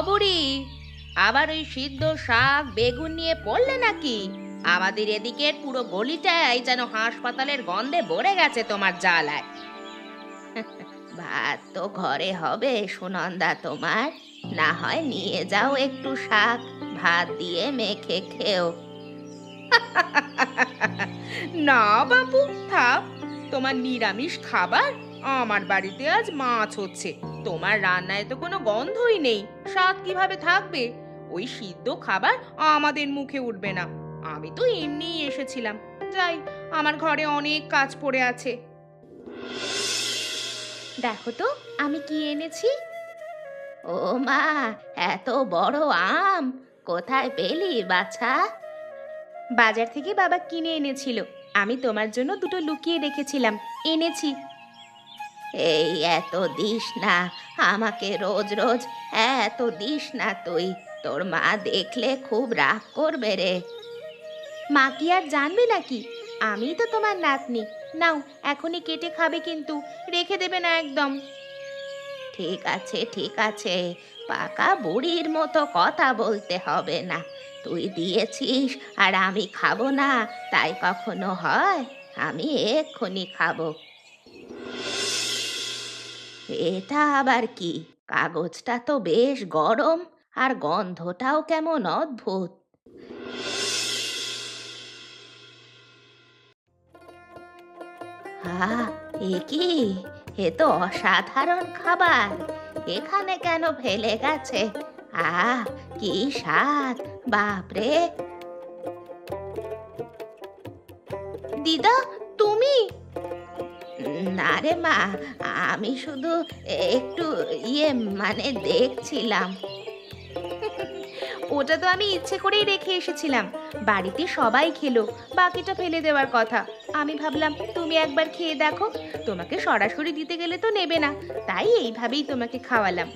বুড়ি, আবার ওই সিদ্ধ শাক বেগুন নিয়ে পড়লে নাকি? আমাদের এদিকের পুরো গলিটাই যেন হাসপাতালের গন্ধে ভরে গেছে তোমার জ্বালায়। ভাত তো ঘরে হবে সুনন্দা তোমার, না হয় নিয়ে যাও একটু শাক, ভাত দিয়ে মেখে খেও। না বাপু, থাক, তোমার নিরামিষ খাবার। আমার বাড়িতে আজ মাছ হচ্ছে, তোমার রান্নায় তো কোনো গন্ধই নেই, স্বাদ কিভাবে থাকবে? ওই সিদ্ধ খাবার আমাদের মুখে উঠবে না। আমি তো এমনিই এসেছিলাম, যাই, আমার ঘরে অনেক কাজ পড়ে আছে। দেখো তো আমি কি এনেছি। ও মা, এত বড় আম কোথায় পেলি বাছা? বাজার থেকে বাবা কিনে এনেছিল, আমি তোমার জন্য দুটো লুকিয়ে রেখেছিলাম, এনেছি। এই এত দিস না আমাকে, রোজ রোজ এত দিস না তুই, তোর মা দেখলে খুব রাগ করবে রে। মা কি আর জানবে নাকি? আমি তো তোমার নাতনি। নাও, এখনই কেটে খাবে কিন্তু, রেখে দেবে না একদম। ঠিক আছে ঠিক আছে, পাকা বুড়ির মতো কথা বলতে হবে না। তুই দিয়েছিস আর আমি খাবো না, তাই কখনো হয়? আমি এক্ষুনি খাবো। এটা আবার কি? কাগজটা তো বেশ গরম, আর গন্ধটাও কেমন অদ্ভুত। এ কি? এ তো অসাধারণ খাবার, এখানে কেন ফেলে গেছে? আহ, কি স্বাদ! বাপরে! দিদা, তুমি? না রে মা, আমি শুধু একটু মানে দেখছিলাম। ওটা তো আমি ইচ্ছে করেই রেখে এসেছিলাম, বাড়িতে সবাই খেলো, বাকিটা ফেলে দেওয়ার কথা। আমি ভাবলাম তুমি একবার খেয়ে দেখো, তোমাকে সরাসরি দিতে গেলে তো নেবে না, তাই এইভাবেই তোমাকে খাওয়ালাম।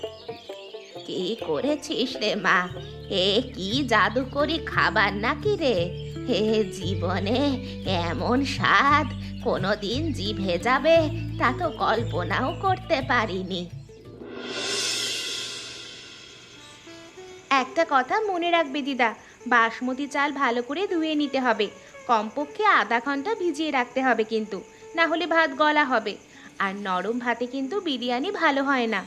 কি করেছিস রে মা? এ কি জাদুকরি খাবার নাকি রে? হে জীবনে এমন স্বাদ কোনোদিন জিভে যাবে তা তো কল্পনাও করতে পারিনি। একটা কথা মনে রাখবে দিদা, বাসমতি চাল ভালো করে ধুয়ে নিতে হবে, কমপক্ষে আধা ঘন্টা ভিজিয়ে রাখতে হবে কিন্তু, না হলে ভাত গলা হবে। আর নরম ভাতে কিন্তু বিরিয়ানি ভালো হয় না।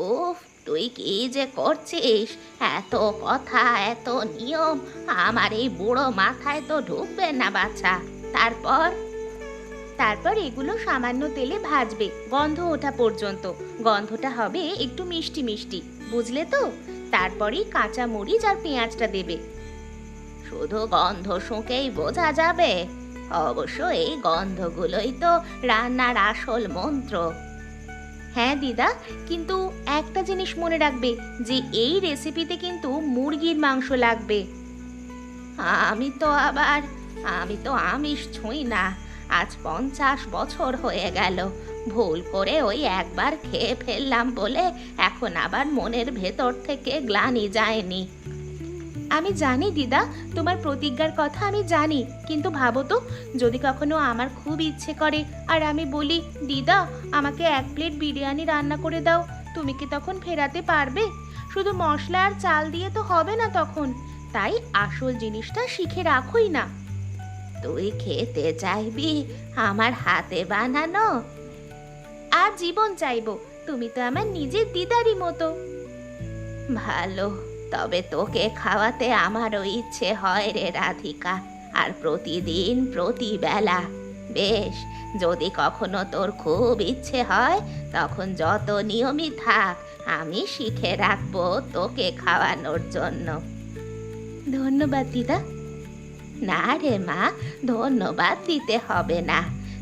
উফ, তুই কি যে করছিস! এত কথা, এত নিয়ম আমার এই বুড়ো মাথায় তো ঢুকবে না বাছা। তারপর? তারপর এগুলো সামান্য তেলে ভাজবে গন্ধ ওঠা পর্যন্ত, গন্ধটা হবে একটু মিষ্টি মিষ্টি, বুঝলে তো? তারপরেই কাঁচা মরিচ আর পেঁয়াজটা দেবে। শুধু গন্ধ শুঁকেই বোঝা যাবে? অবশ্য এই গন্ধগুলোই তো রান্নার আসল মন্ত্র। হ্যাঁ দিদা, কিন্তু একটা জিনিস মনে রাখবে যে এই রেসিপিতে কিন্তু মুরগির মাংস লাগবে। আমি তো আবার, আমি তো আমিষ ছুঁই না, আজ 50 বছর হয়ে গেল। ভুল করে ওই একবার খেয়ে ফেললাম বলে এখন আবার মনের ভেতর থেকে গ্লানি যায়নি। আমি জানি দিদা, তোমার প্রতিজ্ঞার কথা আমি জানি, কিন্তু ভাবো তো, যদি কখনো আমার খুব ইচ্ছে করে আর আমি বলি দিদা আমাকে 1 প্লেট বিরিয়ানি রান্না করে দাও, তুমি কি তখন ফেরাতে পারবে? শুধু মশলা আর চাল দিয়ে তো হবে না তখন, তাই আসল জিনিসটা শিখে রাখোই না। তুই খেতে চাইবি আমার হাতে বানানো? আর জীবন চাইবো, তুমি তো আমার নিজের দিদারই মতো। ভালো, তবে তোকে খাওয়াতে আমারও ইচ্ছে হয় রে রাধিকা, আর প্রতিদিন প্রতিবেলা। বেশ, যদি কখনো তোর খুব ইচ্ছে হয় তখন যত নিয়মই থাক, আমি শিখে রাখবো তোকে খাওয়ানোর জন্য। ধন্যবাদ দিদা। না রে মা, ধন্যবাদ দিতে হবে না,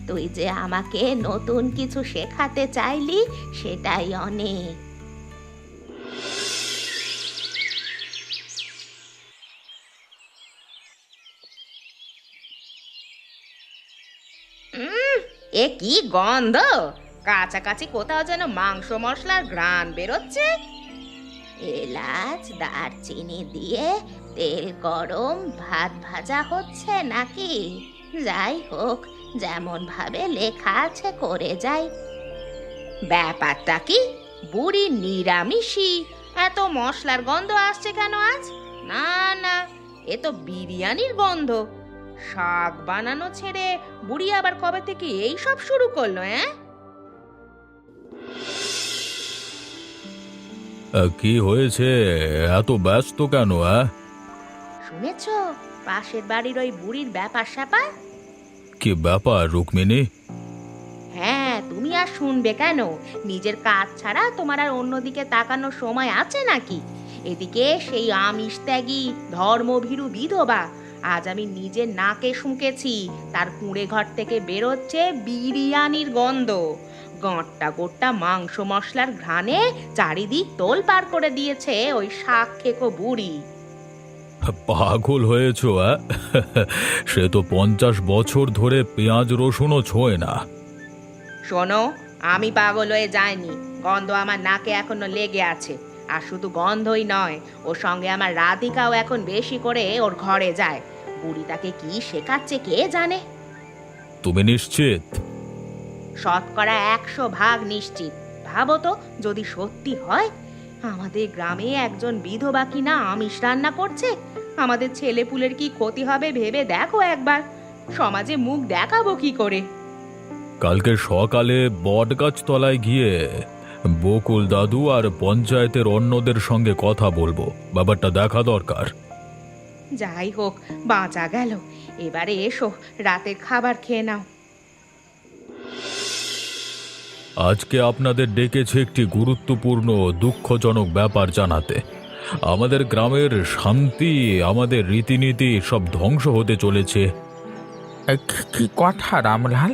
তুই যে আমাকে নতুন কিছু শেখাতে চাইলি সেটাই অনেক। এ কি গন্ধ! কাছাকাছি কোথাও যেন মাংস মশলার ঘ্রাণ বেরোচ্ছে। এলাচ দারচিনি দিয়ে তেল গরম ভাত ভাজা হচ্ছে নাকি? যাই হোক, যেমন ভাবে লেখা আছে করে যাই। ব্যাপারটা কি? বুড়ি নিরামিষী এত মশলার গন্ধ আসছে কেন আজ? না না, এ তো বিরিয়ানির গন্ধ। শাক বানানো ছেড়ে বুড়ি আবার কবে থেকে এই সব শুরু করলো? কি হয়েছে? এত ব্যস্ত কেন? শুনেছো পাশের বাড়ির ওই বুড়ির ব্যাপার স্যাপার? কি ব্যাপার রুক্মিণী? হ্যাঁ, তুমি আর শুনবে কেন? নিজের কাজ ছাড়া তোমার আর অন্যদিকে তাকানোর সময় আছে নাকি? এদিকে সেই আমিষ ত্যাগী ধর্মভীরু বিধবা আজ আমি নিজের নাকে শুঁকেছি, তার কুঁড়ে ঘর থেকে বেরোচ্ছে বিরিয়ানির গন্ধ। গাঁটটা গোট্টা মাংস মশলার ঘ্রাণে চারিদিক তোলপাড় করে দিয়েছে ওই শাক খেকো বুড়ি। পাগল হয়েছ? সে তো 50 বছর ধরে পেঁয়াজ রসুনও ছোঁয় না। শোনো, আমি পাগল হয়ে যাইনি, গন্ধ আমার নাকে এখনো লেগে আছে। আর শুধু গন্ধই নয়, ওর সঙ্গে আমার রাধিকাও এখন বেশি করে ওর ঘরে যায়। বুড়ি তাকে কি শেখাচ্ছে কে জানে। তুমি নিশ্চিত? শতকরা 100 ভাগ নিশ্চিত। ভাবো তো, যদি সত্যি হয় আমাদের গ্রামে একজন বিধবা কিনা আমিষ রান্না করছে, আমাদের ছেলেপুলের কি ক্ষতি হবে ভেবে দেখো একবার। সমাজে মুখ দেখাবো কি করে? কালকে সকালে বটগাছ তলায় গিয়ে বকুল দাদু আর পঞ্চায়েতের অন্যদের সঙ্গে কথা বলবো, ব্যাপারটা দেখা দরকার। যাই হোক, বাঁচা গেল। এবারে এসো, রাতের খাবার খেয়ে নাও। আজকে আপনাদের ডেকেছে একটি গুরুত্বপূর্ণ দুঃখজনক ব্যাপার জানাতে। আমাদের গ্রামের শান্তি, আমাদের রীতিনীতি সব ধ্বংস হতে চলেছে। কি কথা রামলাল,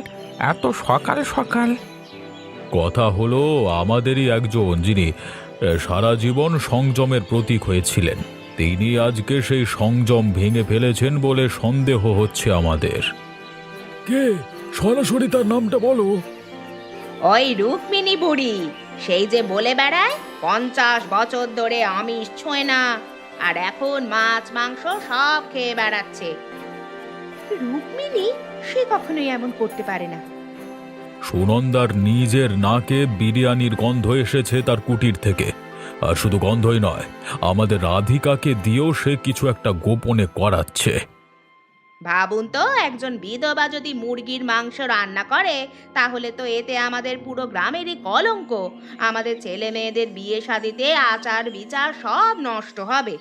এত সকাল সকাল? কথা হলো, আমাদেরই একজন যিনি সারা জীবন সংযমের প্রতীক হয়েছিলেন, তিনি আজকে সেই সংযম ভেঙে ফেলেছেন বলে সন্দেহ হচ্ছে আমাদের। কে? সরাসরি তার নামটা বলো। ওই রুক্মিণী বুড়ি, সেই যে বলে বেড়ায় 50 বছর ধরে আমিষ ছোঁয় না, আর এখন মাছ মাংস সব খেয়ে বেড়াচ্ছে। রুক্মিণী? সে কখনোই এমন করতে পারে না। সুনন্দার নিজের নাকে বিরিয়ানির গন্ধ এসেছে তার কুটির থেকে। আর শুধু গন্ধই নয়, আমাদের রাধিকাকে দিয়েও সে কিছু একটা গোপনে করাচ্ছে। ভাবুন তো, একজন বিধবা যদি মুরগির মাংস রান্না করে, তাহলে তো এতে আমাদের পুরো গ্রামেরই কলঙ্ক। আমাদের ছেলে মেয়েদের বিয়ে শাদিতে আচার বিচার সব নষ্ট হবে।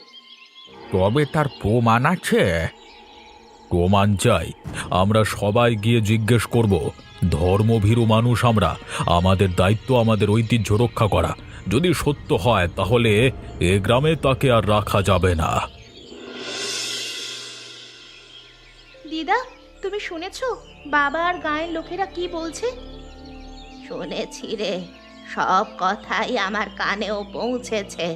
তবে তার প্রমাণ আছে? প্রমাণ চাই। আমরা সবাই গিয়ে জিজ্ঞেস করব। ধর্মভীরু মানুষ আমরা, আমাদের দায়িত্ব আমাদের ঐতিহ্য রক্ষা করা। যদি সত্য হয় তাহলে এ গ্রামে তাকে আর রাখা যাবে না। দিদা, তুমি শুনেছো বাবা আর গাঁয়ের লোকেরা কি বলছে? শুনেছি রে, সব কথাই আমার কানেও পৌঁছেছে।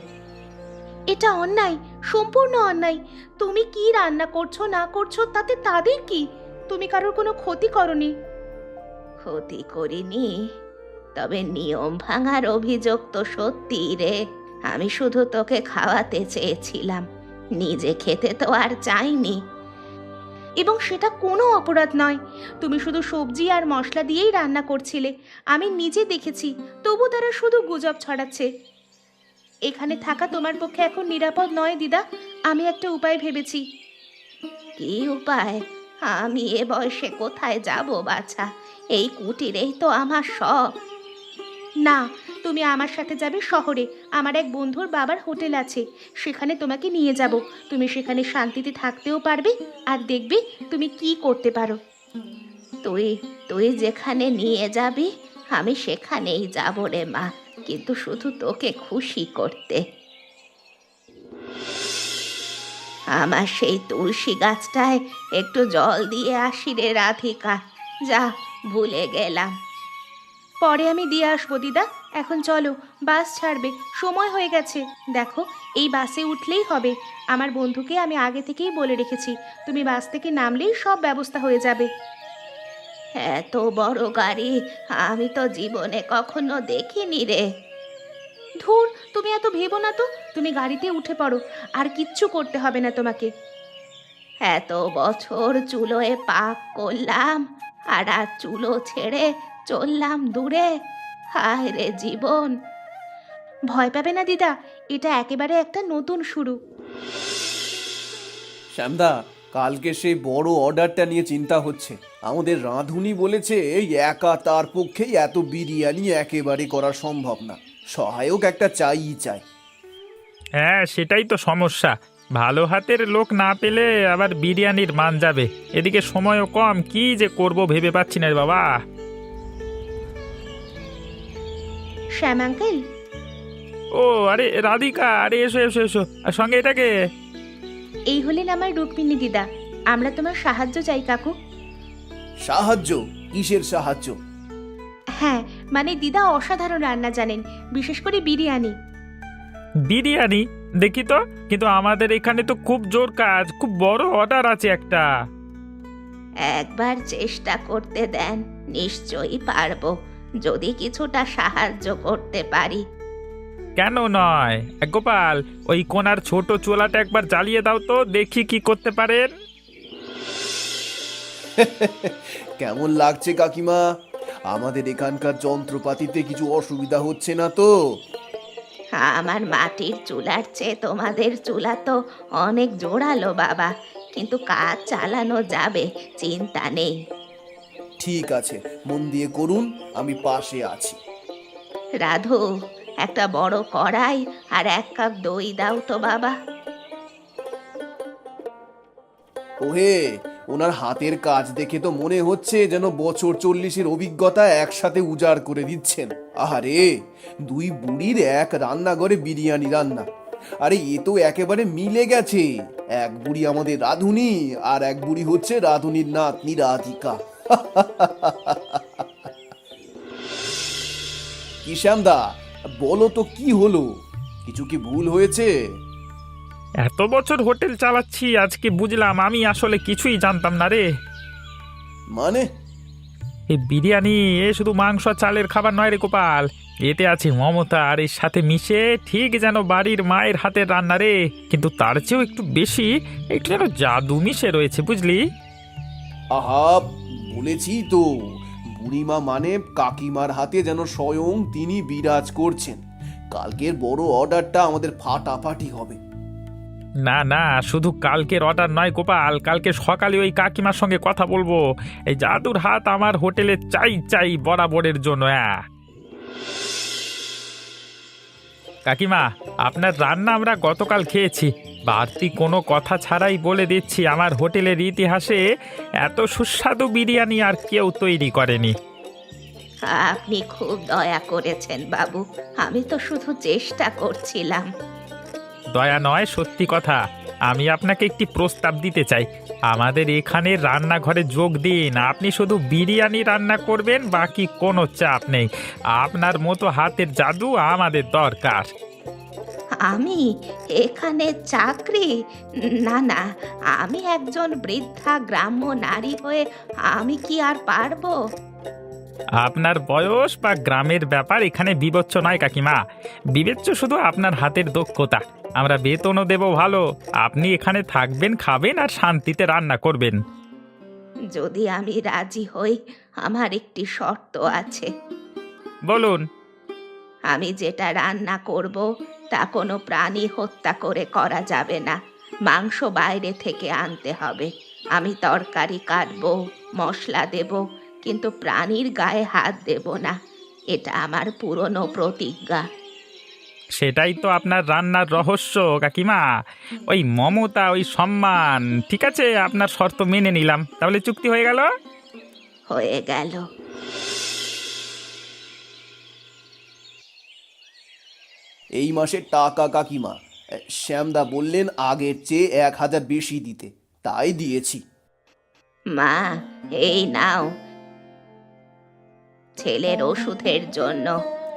এটা অন্যায়, সম্পূর্ণ অন্যায়। তুমি কি রান্না করছো না করছো তাতে তাদের কি? তুমি কারোর কোনো ক্ষতি করনি। ক্ষতি করিনি, তবে নিয়ম ভাঙার অভিযোগ তো সত্যি রে। আমি শুধু তোকে খাওয়াতে চেয়েছিলাম, নিজে খেতে তো আর চাইনি। এবং সেটা কোনো অপরাধ নয়। তুমি শুধু সবজি আর মশলা দিয়েই রান্না করছিলে, আমি নিজে দেখেছি। তবু তারা শুধু গুজব ছড়াচ্ছে। এখানে থাকা তোমার পক্ষে এখন নিরাপদ নয় দিদা। আমি একটা উপায় ভেবেছি। কি উপায়? আমি এ বয়সে কোথায় যাব বাছা? এই কুটিরেই তো আমার সব। না, তুমি আমার সাথে যাবে শহরে। আমার এক বন্ধুর বাবার হোটেল আছে, সেখানে তোমাকে নিয়ে যাব। তুমি সেখানে শান্তিতে থাকতেও পারবে, আর দেখবে তুমি কি করতে পারো। তুই তুই যেখানে নিয়ে যাবি আমি সেখানেই যাব রে মা, কিন্তু শুধু তোকে খুশি করতে। আমার সেই তুলসী গাছটায় একটু জল দিয়ে আসি রে রাধিকা, যা, ভুলে গেলাম। পরে আমি দিয়ে আসবো দিদা। এখন চলো, বাস ছাড়বে, সময় হয়ে গেছে। দেখো, এই বাসে উঠলেই হবে। আমার বন্ধুকে আমি আগে থেকেই বলে রেখেছি, তুমি বাস থেকে নামলেই সব ব্যবস্থা হয়ে যাবে। এত বড় গাড়ি আমি তো জীবনে কখনো দেখিনি রে। ধুর, তুমি এত ভেবো না তো। তুমি গাড়িতে উঠে পড়ো, আর কিচ্ছু করতে হবে না তোমাকে। এত বছর চুলোয় পাক করলাম, আর আজ চুলো ছেড়ে চললাম দূরে। হায় রে জীবন! ভয় পাবে না দিদা, এটা একেবারে একটা নতুন শুরু। শ্যামদা, কালকে সেই বড় অর্ডারটা নিয়ে চিন্তা হচ্ছে। আমাদের রাঁধুনি বলেছে এই একা তার পক্ষেই এত বিরিয়ানি একেবারে করা সম্ভব না, সহায়ক একটা চাইই চাই। হ্যাঁ, সেটাই তো সমস্যা। ভালো হাতের লোক না পেলে আবার বিরিয়ানির মান যাবে। এদিকে সময়ও কম, কি যে করব ভেবে পাচ্ছি না রে বাবা। শ্যাম আঙ্কেল, ও আরে রাধিকা, আরে এসো এসো এসো। আর সঙ্গে এটাকে। এই হলেন আমার রুক্মিণী দিদা। আমরা তোমার সাহায্য চাই কাকু। সাহায্য? কিসের সাহায্য? হ্যাঁ, মানে দিদা অসাধারণ রান্না জানেন, বিশেষ করে বিরিয়ানি। বিরিয়ানি? দেখি তো। কিন্তু আমাদের এখানে তো খুব জোর কাজ, খুব বড় অর্ডার আছে একটা। একবার চেষ্টা করতে দেন, নিশ্চয়ই পারবো, যদি কিছুটা সাহায্য করতে পারি। কেন নয়? গোপাল, ওই কোনার ছোট চুলাটা একবার জ্বালিয়ে দাও তো, দেখি কি করতে পারেন। কেমন লাগছে কাকিমা? আমাদের এখানকার যন্ত্রপাতিতে কিছু অসুবিধা হচ্ছে না তো? আমার মাটির চুলার চেয়ে তোমাদের চুলা তো অনেক জোরালো বাবা, কিন্তু কাজ চালানো যাবে, চিন্তা নেই। ঠিক আছে, মন দিয়ে করুন, আমি পাশে আছি। রাধু, একটা বড় কড়াই আর 1 কাপ দই দাও তো বাবা। ওহে, ওনার হাতের কাজ দেখে তো মনে হচ্ছে যেন বছর 40-এর অভিজ্ঞতা একসাথে উজাড় করে দিচ্ছেন। আহারে, 2 বুড়ির এক রান্নাঘরে বিরিয়ানি রান্না। আরে এ তো একেবারে মিলে গেছে। এক বুড়ি আমাদের রাঁধুনি, আর এক বুড়ি হচ্ছে রাঁধুনির নাতনি রাধিকা। কি শ্যামদা, বলো তো কি হলো? কিছু কি ভুল হয়েছে? এত বছর হোটেল চালাচ্ছি, আজকে বুঝলাম আমি আসলে কিছুই জানতাম না রে। মানে? এই বিরিয়ানি এ শুধু মাংস আর চালের খাবার নয় রে গোপাল, এতে আছে মমতা, আর এর সাথে মিশে ঠিক যেন বাড়ির মায়ের হাতের রান্না রে। কিন্তু তার চেয়েও একটু বেশি, একটু যেন জাদু মিশে রয়েছে, বুঝলি? আহা, বলেছি তো, বুড়িমা মানে কাকিমার হাতে যেন স্বয়ং তিনি বিরাজ করছেন। কালকের বড় অর্ডারটা আমাদের ফাটাফাটি হবে। না না, শুধু কালকের অর্ডার নয় গোপাল, কালকে সকালে ওই কাকিমার সঙ্গে কথা বলবো। এই জাদুর হাত আমার হোটেলে চাই চাই বরাবরের জন্য। কাকিমা, আপনার রান্না আমরা গতকাল খেয়েছি। বাড়তি কোনো কথা ছাড়াই বলে দিচ্ছি, আমার হোটেলের ইতিহাসে এত সুস্বাদু বিরিয়ানি আর কেউ তৈরি করেনি। আপনি খুব দয়া করেছেন বাবু, আমি তো শুধু চেষ্টা করছিলাম। দয়া নয়, সত্যি কথা। আমি আপনাকে একটি প্রস্তাব দিতে চাই। আমাদের এখানে রান্নাঘরে যোগ দিন। আপনি শুধু বিরিয়ানি রান্না করবেন, বাকি কোনো চাপ নেই। আপনার মতো হাতের জাদু আমাদের দরকার। আমি এখানে চাকরি? না না, আমি একজন বৃদ্ধা গ্রাম্য নারী হয়ে আমি কি আর পারবো? আপনার বয়স বা গ্রামের ব্যাপার এখানে বিবেচ্য নয় কাকিমা, বিবেচ্য শুধু আপনার হাতের দক্ষতা। আমরা বেতনও দেব ভালো। আপনি এখানে থাকবেন, খাবেন আর শান্তিতে রান্না করবেন। যদি আমি রাজি হই, আমার একটি শর্ত আছে। বলুন। আমি যেটা রান্না করব তা কোনো প্রাণী হত্যা করে করা যাবে না, মাংস বাইরে থেকে আনতে হবে। আমি তরকারি কাটবো, মশলা দেব, কিন্তু প্রাণীর গায়ে হাত দেব না। এটা আমার পুরনো প্রতিজ্ঞা। সেটাই তো আপনার রান্নার রহস্য কাকিমা, ওই মমতা, ওই সম্মান। ঠিক আছে, আপনার শর্ত মেনে নিলাম, তাহলে চুক্তি হয়ে গেল। হয়ে গেল। এই মাসের টাকা কাকিমা, শ্যামদা বললেন আগের চেয়ে 1000 বেশি দিতে, তাই দিয়েছি। মা, এই নাও ছেলের ওষুধের জন্য,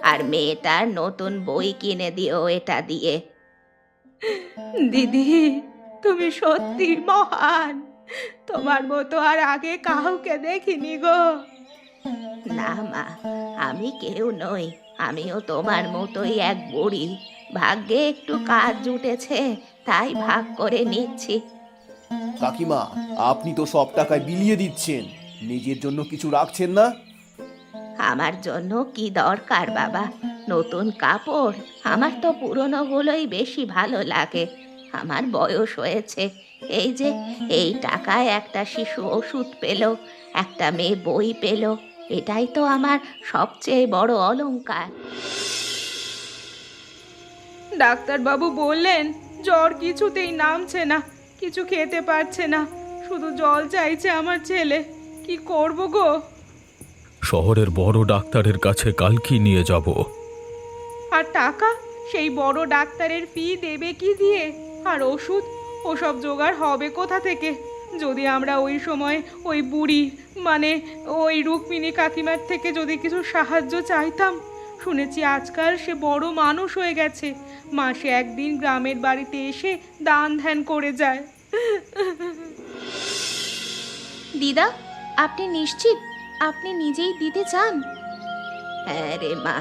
আর মেয়েটার নতুন বই কিনে দিও এটা দিয়ে। দিদি, তুমি সত্যি মহান, তোমার মতো আর আগে কাউকে দেখিনি গো। না মা, আমি কেউ নই, আমিও তোমার মতোই এক বুড়ি। ভাগ্যে একটু কাজ জুটেছে, তাই ভাগ করে নিচ্ছি। কাকিমা, আপনি তো সব টাকায় বিলিয়ে দিচ্ছেন, নিজের জন্য কিছু রাখছেন না? আমার জন্য কি দরকার বাবা, নতুন কাপড়, আমার তো পুরনোগুলোই বেশি ভালো লাগে। আমার বয়স হয়েছে, এই যে এই টাকায় একটা শিশু ওষুধ পেল, একটা মেয়ে বই পেল, এটাই তো আমার সবচেয়ে বড় অলংকার। ডাক্তারবাবু বললেন জ্বর কিছুতেই নামছে না, কিছু খেতে পারছে না, শুধু জল চাইছে আমার ছেলে। কি করব গো? শহরের বড় ডাক্তারের কাছে কালকে নিয়ে যাব। আর টাকা, সেই বড় ডাক্তারের ফি দেবে কি দিয়ে? আর ওষুধ, ওসব জোগাড় হবে কোথা থেকে? যদি আমরা ওই সময় ওই বুড়ি, মানে ওই রুক্মিণী কাকিমার থেকে যদি কিছু সাহায্য চাইতাম। শুনেছি আজকাল সে বড় মানুষ হয়ে গেছে, মাসে একদিন গ্রামের বাড়িতে এসে দান ধ্যান করে যায়। দিদা, আপনি নিশ্চিত আপনি নিজেই দিতে চান? হ্যাঁ রে মা,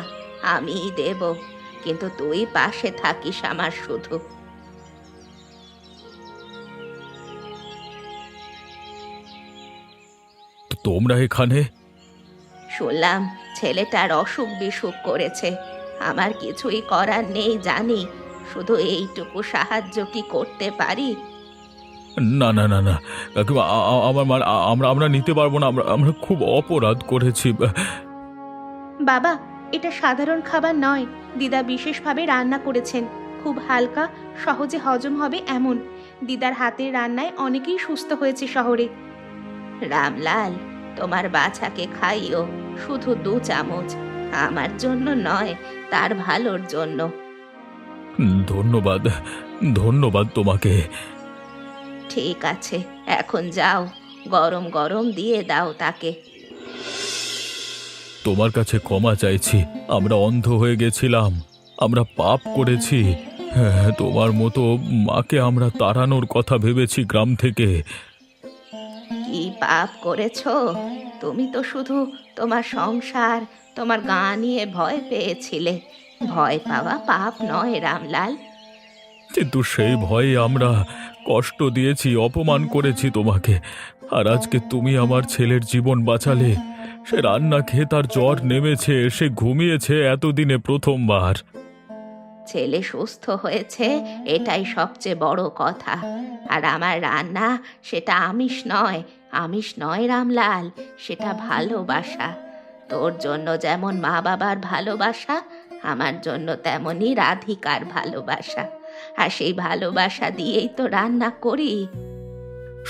আমিই দেব, কিন্তু তুই পাশে থাকিস আমার শুধু। তোমরা এখানে? শুনলাম ছেলেটার অসুখ বিসুখ করেছে, আমার কিছুই করার নেই জানি, শুধু এইটুকু সাহায্য কি করতে পারি? না না না না কাকিমা, আমার মানে আমরা আমরা নিতে পারবো না, আমরা আমরা খুব অপরাধ করেছি। বাবা, এটা সাধারণ খাবার নয়, দিদা বিশেষভাবে রান্না করেছেন, খুব হালকা, সহজে হজম হবে এমন। দিদার হাতের রান্নায় অনেকেই সুস্থ হয়েছে শহরে। রামলাল, তোমার বাছাকে খাইও, শুধু 2 চামচ, আমার জন্য নয়, তার ভালোর জন্য। ধন্যবাদ, ধন্যবাদ তোমাকে। ঠিক আছে, এখন যাও, গরম গরম দিয়ে দাও তাকে। তোমার কাছে ক্ষমা চাইছি, আমরা অন্ধ হয়ে গেছিলাম, আমরা পাপ করেছি। হ্যাঁ, তোমার মতো মাকে আমরা তাড়ানোর কথা ভেবেছি গ্রাম থেকে। কি পাপ করেছো? তুমি তো শুধু তোমার সংসার, তোমার গা নিয়ে ভয় পেয়েছিলে। ভয় পাওয়া পাপ নয় রামলাল। কিন্তু সেই ভয়ে আমরা কষ্ট দিয়েছি, অপমান করেছি তোমাকে। আর আজকে তুমি আমার ছেলের জীবন বাঁচালে। সে রান্না খেয়ে তার জ্বর নেমেছে, সে ঘুমিয়েছে এতদিনে প্রথমবার। ছেলে সুস্থ হয়েছে, এটাই সবচেয়ে বড় কথা। আর আমার রান্না, সেটা আমিষ নয়, আমিষ নয় রামলাল, সেটা ভালোবাসা। তোর জন্য যেমন মা বাবার ভালোবাসা, আমার জন্য তেমনই রাধিকার ভালোবাসা। আর সেই ভালোবাসা দিয়েই তো রান্না করি।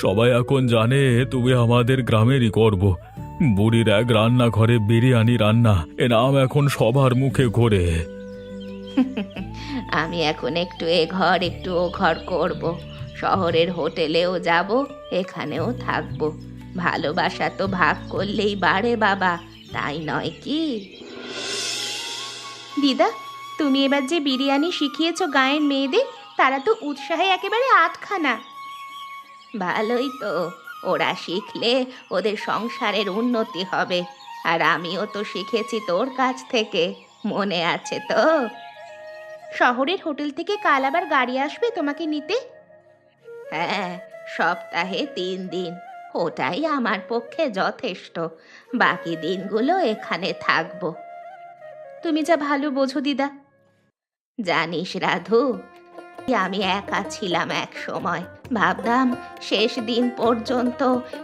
সবাই এখন জানে তুমি আমাদের গ্রামেরই গর্ব। বুড়ির এক রান্নাঘরে বিরিয়ানি রান্না, এ নাম এখন সবার মুখে ঘোরে। আমি এখন একটু এ ঘর একটু ও ঘর করব, শহরের হোটেলেও যাব, এখানেও থাকব। ভালোবাসা তো ভাগ করলেই বাড়ে বাবা, তাই নয় কি? দিদা, তুমি এবার যে বিরিয়ানি শিখিয়েছো গাঁয়ের মেয়েদের, তারা তো উৎসাহে একেবারে আটখানা। ভালোই তো, ওরা শিখলে ওদের সংসারের উন্নতি হবে। আর আমিও তো শিখেছি তোর কাছ থেকে, মনে আছে তো? শহরের হোটেল থেকে কাল আবার গাড়ি আসবে তোমাকে নিতে? হ্যাঁ, সপ্তাহে 3 দিন, ওটাই আমার পক্ষে যথেষ্ট। বাকি দিনগুলো এখানে থাকবো। তুমি যা ভালো বোঝো দিদা। জানিস রাধু, আমি একা ছিলাম এক সময়, ভাবতাম শেষ দিন পর্যন্ত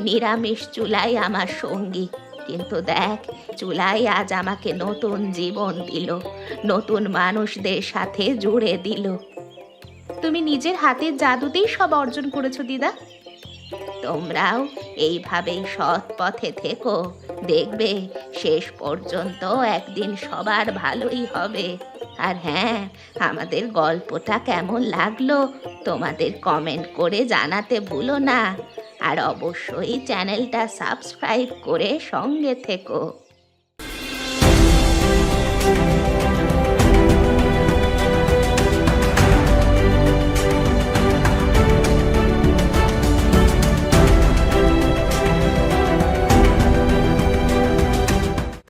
নিরামিষ চুলাই আমার সঙ্গী। কিন্তু দেখ, চুলাই আজ আমাকে নতুন জীবন দিল, নতুন মানুষদের সাথে জুড়ে দিল। তুমি নিজের হাতের জাদুতেই সব অর্জন করেছো দিদা। তোমরাও এইভাবেই সৎ পথে থেকো, দেখবে শেষ পর্যন্ত একদিন সবার ভালোই হবে। আর হ্যাঁ, আমাদের গল্পটা কেমন লাগলো তোমাদের কমেন্ট করে জানাতে ভুলো না। আর অবশ্যই চ্যানেলটা সাবস্ক্রাইব করে সঙ্গে থেকো।